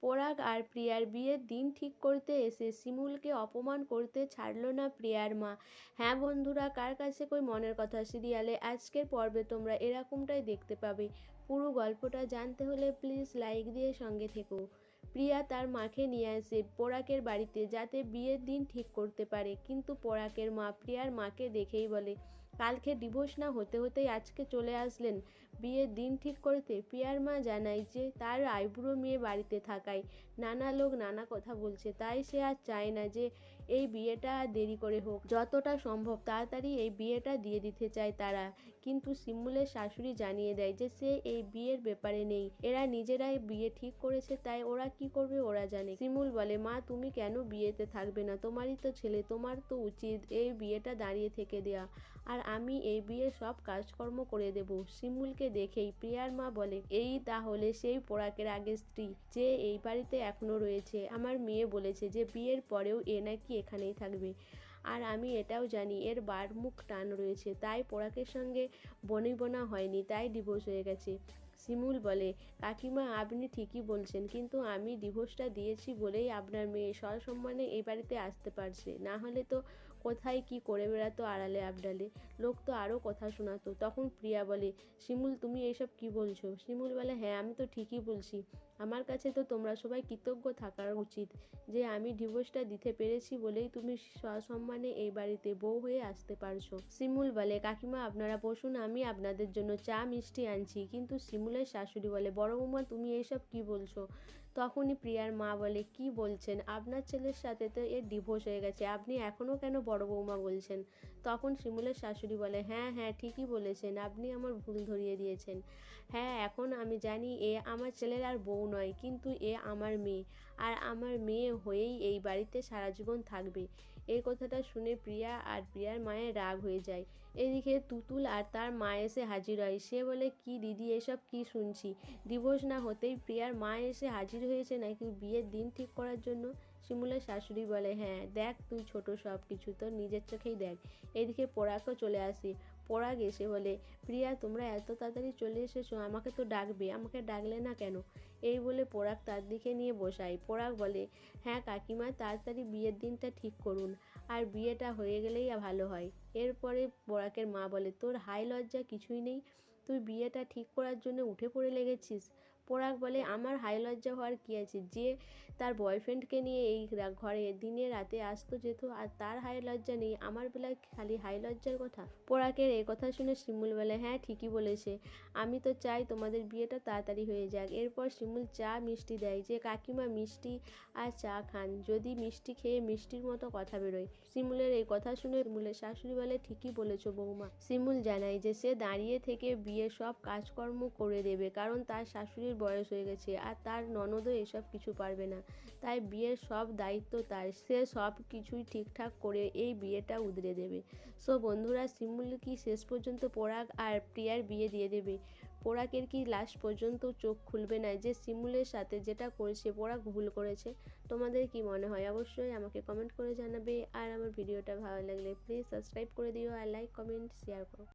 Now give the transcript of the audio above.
পরাগ আর প্রিয়ার বিয়ের দিন ঠিক করতে এসে শিমুলকে অপমান করতে ছাড়ল না প্রিয়ার মা। হ্যাঁ বন্ধুরা, কার কাছে কই মনের কথা সিরিয়ালে আজকের পর্বে তোমরা এরকমটাই দেখতে পাবে। পুরো গল্পটা জানতে হলে প্লিজ লাইক দিয়ে সঙ্গে থেকো। প্রিয়া তার মাকে নিয়ে আসে পরাগের বাড়িতে যাতে বিয়ের দিন ঠিক করতে পারে, কিন্তু পরাগের মা প্রিয়ার মাকে দেখেই বলে, কালকে ডিভোর্স না হতে হতেই আজকে চলে আসলেন বিয়ের দিন ঠিক করতে। প্রিয়ার মা জানায় যে তার আইবুড়ো মেয়ে বাড়িতে থাকায় নানা লোক নানা কথা বলছে, তাই সে আর চায় না যে এই বিয়েটা আর দেরি করে হোক, যতটা সম্ভব তাড়াতাড়ি এই বিয়েটা দিয়ে দিতে চায় তারা। কিন্তু শিমুলের শাশুড়ি জানিয়ে দেয় যে সে এই বিয়ের ব্যাপারে নেই, এরা নিজেরাই বিয়ে ঠিক করেছে, তাই ওরা কি করবে ওরা জানে। শিমুল বলে, মা তুমি কেন বিয়েতে থাকবে না, তোমারই তো ছেলে, তোমার তো উচিত এই বিয়েটা দাঁড়িয়ে থেকে দেওয়া, আর আমি এই বিয়ের সব কাজকর্ম করে দেব। শিমুলকে দেখেই প্রিয়ার মা বলে, এই তাহলে সেই পরাগের আগের স্ত্রী যে এই বাড়িতে এখনো রয়েছে। আমার মেয়ে বলেছে যে বিয়ের পরেও এ নাকি এখানেই থাকবে, আর আমি এটাও জানি এর বারমুখ টান রয়েছে, তাই পরাগের সঙ্গে বনিবনা হয়নি, তাই ডিভোর্স হয়ে গেছে। শিমুল বলে, কাকিমা আপনি ঠিকই বলছেন, কিন্তু আমি ডিভোর্সটা দিয়েছি বলেই আপনার মেয়ে সসম্মানে এই বাড়িতে আসতে পারছে, না হলে তো কোথায় কি করে বেড়াতো আড়ালে আবডালে, লোক তো আরও কথা শোনাতো। তখন প্রিয়া বলে, শিমুল তুমি এইসব কি বলছো? শিমুল বলে, হ্যাঁ আমি তো ঠিকই বলছি, আমার কাছে তো তোমরা সবাই কৃতজ্ঞ থাকার উচিত যে আমি ডিভোর্সটা দিতে পেরেছি বলেই তুমি সসম্মানে এই বাড়িতে বউ হয়ে আসতে পারছো। শিমুল বলে, কাকিমা আপনারা বসুন, আমি আপনাদের জন্য চা মিষ্টি আনছি। কিন্তু শিমুলের শাশুড়ি বলে, বড় বৌমা তুমি এইসব কি বলছো? তখনই প্রিয়ার মা বলে, কি বলছেন, আপনার ছেলের সাথে তো এর ডিভোর্স হয়ে গেছে, আপনি এখনও কেন বড় বৌমা বলছেন? তখন শিমুলের শাশুড়ি বলে, হ্যাঁ হ্যাঁ ঠিকই বলেছেন, আপনি আমার ভুল ধরিয়ে দিয়েছেন। হ্যাঁ এখন আমি জানি এ আমার ছেলের আর বউ নয়, কিন্তু এ আমার মেয়ে, আর আমার মেয়ে হয়েই এই বাড়িতে সারা জীবন থাকবে। এই কথাটা শুনে প্রিয়া আর প্রিয়ার মায়ের রাগ হয়ে যায়। এদিকে তুতুল আর তার মা এসে হাজির হয়। সে বলে, কি দিদি এসব কি শুনছি, ডিভোর্স না হতেই প্রিয়ার মা এসে হাজির হয়েছে নাকি বিয়ের দিন ঠিক করার জন্য? শিমুলের শাশুড়ি বলে, হ্যাঁ দেখ তুই ছোট সব কিছু তোর নিজের চোখেই দেখ। এদিকে পরাগও চলে আসে। পরাগ এসে বলে, প্রিয়া তোমরা এত তাড়াতাড়ি চলে এসেছো, আমাকে তো ডাকবে, আমাকে ডাকলে না কেন? এই বলে পরাগ তার দিকে নিয়ে বসায়। পরাগ বলে, হ্যাঁ কাকিমা তাড়াতাড়ি বিয়ের দিনটা ঠিক করুন, আর বিয়েটা হয়ে গেলেই ভালো হয়। এরপরে পরাগের মা বলে, তোর হাই লজ্জা কিছুই নেই, তুই বিয়েটা ঠিক করার জন্য উঠে পড়ে লেগেছিস। পরাগ বলে, আমার হাই লজ্জা হওয়ার কী আছে, যে তার বয়ফ্রেন্ডকে নিয়ে এই ঘরে দিনে রাতে আসতো যেত, আর তার হাই লজ্জা নেই, আমার বেলায় খালি হাই লজ্জার কথা? পরাগের এই কথা শুনে শিমুল বলে, হ্যাঁ ঠিকই বলেছে, আমি তো চাই তোমাদের বিয়েটা তাড়াতাড়ি হয়ে যাক। এরপর শিমুল চা মিষ্টি দেয় যে কাকিমা মিষ্টি আর চা খান, যদি মিষ্টি খেয়ে মিষ্টির মতো কথা বেরোয়। শিমুলের এই কথা শুনে শিমুলের শাশুড়ি বলে, ঠিকই বলেছো বৌমা। শিমুল জানায় যে সে দাঁড়িয়ে থেকে বিয়ের সব কাজকর্ম করে দেবে, কারণ তার শাশুড়ির বয়স হয়ে গেছে, আর তার ননদও এসব কিছু পারবে না, তাই বিয়ের সব দায়িত্ব তার, সে সব কিছুই ঠিকঠাক করে এই বিয়েটা উদরে দেবে। সো বন্ধুরা, শিমুল কি শেষ পর্যন্ত পরাগ আর প্রিয়ার বিয়ে দিয়ে দেবে? পরাগের কি লাস্ট পর্যন্ত চোখ খুলবে না যে শিমুলের সাথে যেটা করেছে পরাগ ভুল করেছে? তোমাদের কি মনে হয় অবশ্যই আমাকে কমেন্ট করে জানাবে, আর আমার ভিডিওটা ভালো লাগলে প্লিজ সাবস্ক্রাইব করে দিও, আর লাইক কমেন্ট শেয়ার করো।